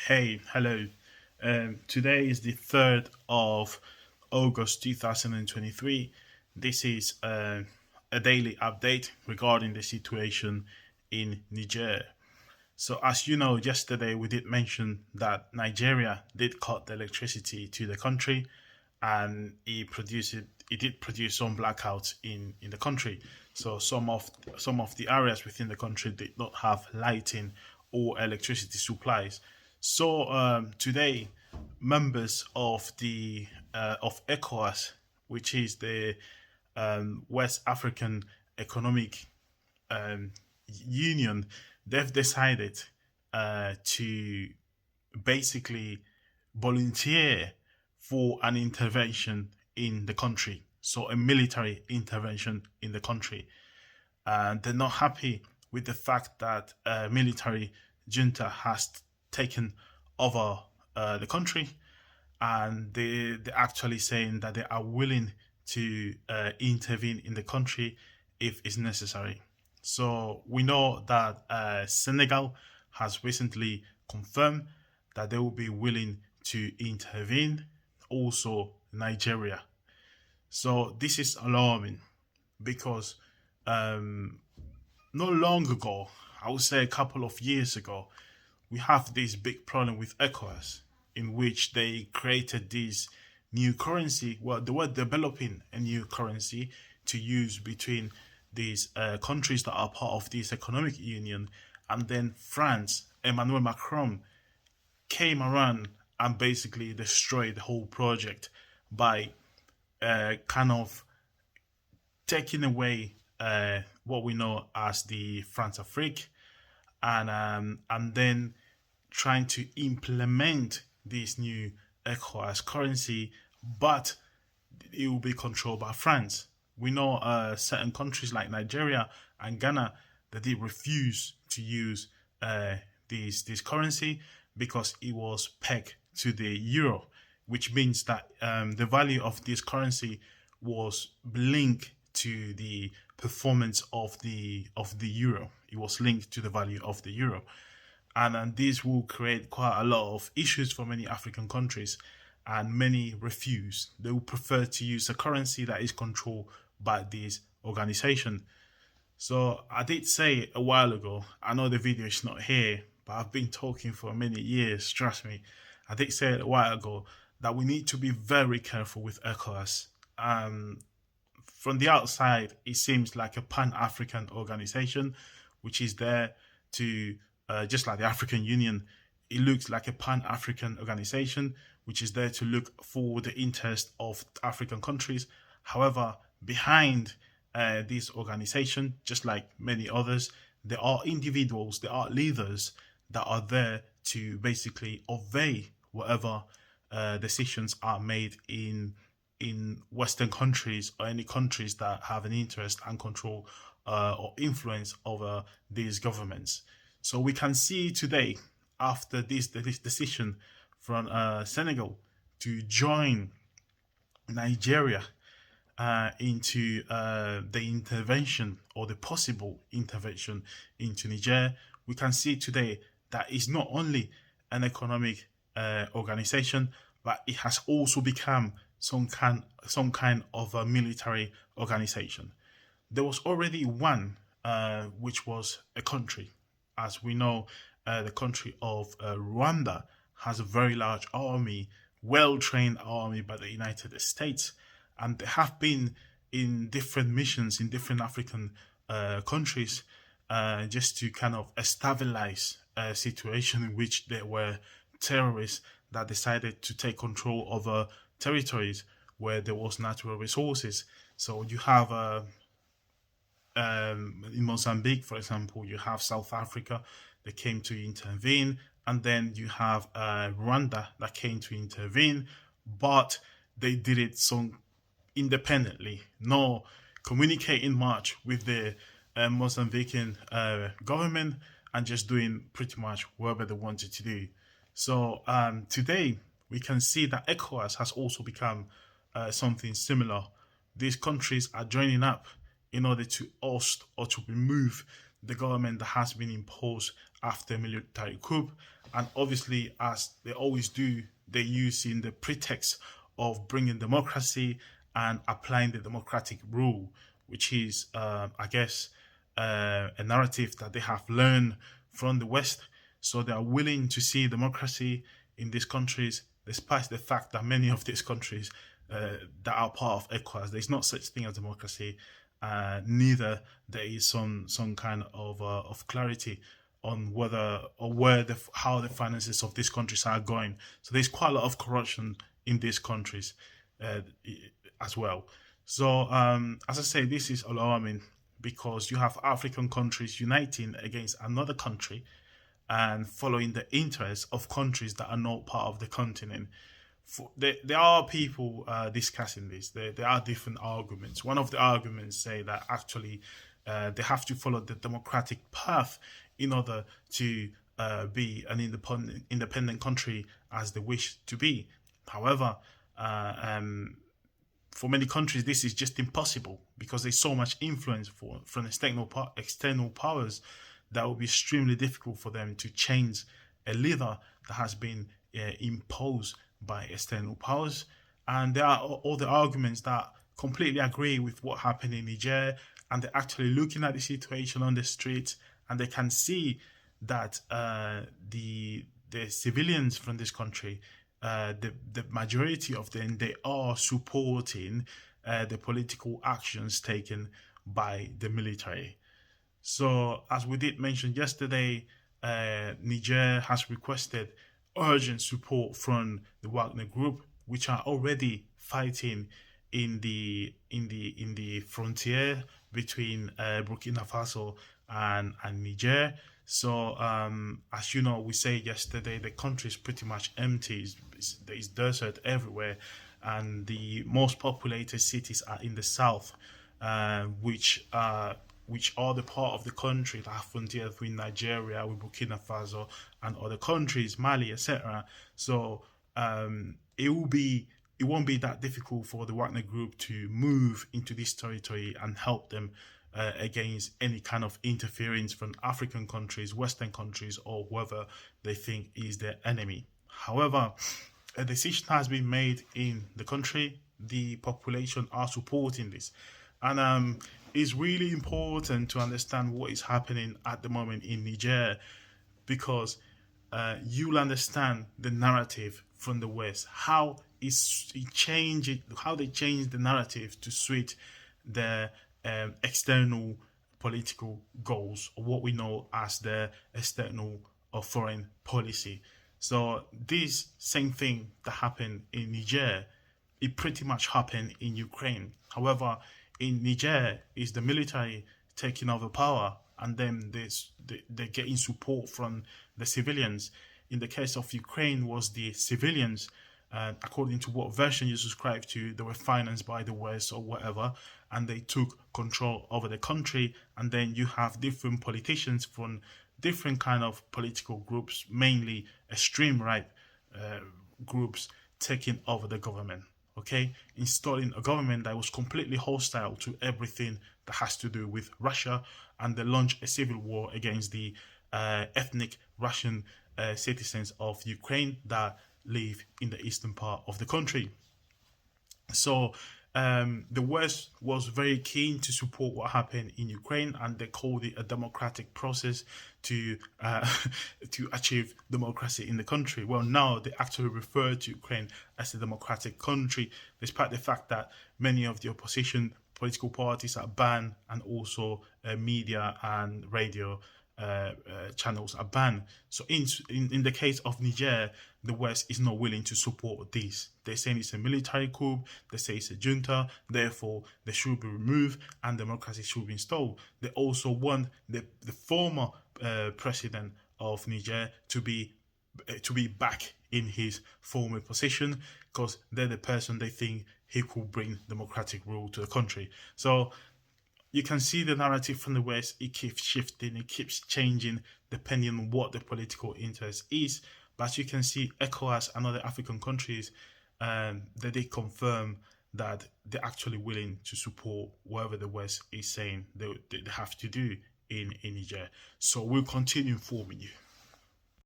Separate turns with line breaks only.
Hey, hello. Today is the 3rd of August 2023. This is a daily update regarding the situation in Niger. So, as you know, yesterday we did mention that Nigeria did cut the electricity to the country, and it did produce some blackouts in the country. So some of the areas within the country did not have lighting or electricity supplies. So today, members of the of ECOWAS, which is the West African Economic um, Union, they've decided to basically volunteer for an intervention in the country. So, a military intervention in the country. And they're not happy with the fact that a military junta has taken over the country, and they're actually saying that they are willing to intervene in the country if it's necessary. So we know that Senegal has recently confirmed that they will be willing to intervene. Also, Nigeria. So this is alarming because um, not long ago, I would say a couple of years ago, we have this big problem with ECOWAS, in which they created this new currency. Well, they were developing a new currency to use between these countries that are part of this economic union. And then France, Emmanuel Macron, came around and basically destroyed the whole project by kind of taking away what we know as the France Afrique, and then trying to implement this new ECOWAS currency, but it will be controlled by France. We know certain countries like Nigeria and Ghana that they refuse to use this currency because it was pegged to the euro, which means that the value of this currency was linked to the performance of the euro. It was linked to the value of the euro, and this will create quite a lot of issues for many African countries, and many refuse. They will prefer to use a currency that is controlled by this organization. So I did say a while ago, I know the video is not here, but I've been talking for many years, trust me. I did say a while ago that we need to be very careful with ECOWAS. From the outside, it seems like a pan-African organization, which is there to, just like the African Union, it looks like a pan-African organization, which is there to look for the interest of African countries. However, behind this organization, just like many others, there are individuals, there are leaders that are there to basically obey whatever decisions are made in Western countries or any countries that have an interest and control or influence over these governments. So we can see today, after this decision from Senegal to join Nigeria into the intervention or the possible intervention into Niger, we can see today that it's not only an economic organization, but it has also become some kind of a military organization. There was already one, which was a country. As we know, the country of Rwanda has a very large army, well trained army by the United States, and they have been in different missions in different African countries just to kind of stabilize a situation in which there were terrorists that decided to take control over territories where there was natural resources. So you have in Mozambique, for example, you have South Africa that came to intervene, and then you have Rwanda that came to intervene, but they did it so independently, no communicating much with the Mozambican government, and just doing pretty much whatever they wanted to do. So today we can see that ECOWAS has also become something similar. These countries are joining up in order to oust or to remove the government that has been imposed after a military coup. And obviously, as they always do, they use in the pretext of bringing democracy and applying the democratic rule, which is, I guess, a narrative that they have learned from the West. So they are willing to see democracy in these countries, despite the fact that many of these countries that are part of ECOWAS, there's not such thing as democracy. Neither there is some kind of clarity on whether or where how the finances of these countries are going. So there's quite a lot of corruption in these countries uh, as well. So as I say, this is alarming because you have African countries uniting against another country and following the interests of countries that are not part of the continent. There are people discussing this. There are different arguments. One of the arguments say that actually they have to follow the democratic path in order to be an independent country as they wish to be. However, for many countries, this is just impossible because there's so much influence from external powers that will be extremely difficult for them to change a leader that has been imposed by external powers. And there are all the arguments that completely agree with what happened in Niger, and they're actually looking at the situation on the streets, and they can see that the civilians from this country, the majority of them, they are supporting the political actions taken by the military. So, as we did mention yesterday, Niger has requested urgent support from the Wagner Group, which are already fighting in the frontier between Burkina Faso and Niger. So, as you know, we said yesterday, the country is pretty much empty. There is desert everywhere, and the most populated cities are in the south, which are the part of the country that have frontiers with Nigeria, with Burkina Faso, and other countries, Mali, etc. So it won't be that difficult for the Wagner Group to move into this territory and help them against any kind of interference from African countries, Western countries, or whoever they think is their enemy. However, a decision has been made in the country. The population are supporting this. And it's really important to understand what is happening at the moment in Niger because you'll understand the narrative from the West, how how they change the narrative to suit their external political goals, or what we know as the external or foreign policy. So this same thing that happened in Niger, it pretty much happened in Ukraine. However, in Niger, is the military taking over power, and then they're getting support from the civilians. In the case of Ukraine, was the civilians, according to what version you subscribe to, they were financed by the West or whatever, and they took control over the country. And then you have different politicians from different kind of political groups, mainly extreme right groups, taking over the government. Okay, installing a government that was completely hostile to everything that has to do with Russia, and they launched a civil war against the ethnic Russian citizens of Ukraine that live in the eastern part of the country. So the West was very keen to support what happened in Ukraine, and they called it a democratic process to to achieve democracy in the country. Well, now they actually refer to Ukraine as a democratic country, despite the fact that many of the opposition political parties are banned, and also media and radio channels are banned. So in the case of Niger, the West is not willing to support this. They're saying it's a military coup, they say it's a junta, therefore they should be removed and democracy should be installed. They also want the former president of Niger to be back in his former position, because they're the person they think he could bring democratic rule to the country. So you can see the narrative from the West, it keeps shifting, it keeps changing depending on what the political interest is. But you can see ECOWAS and other African countries that they confirm that they're actually willing to support whatever the West is saying they have to do in Niger. So we'll continue informing you.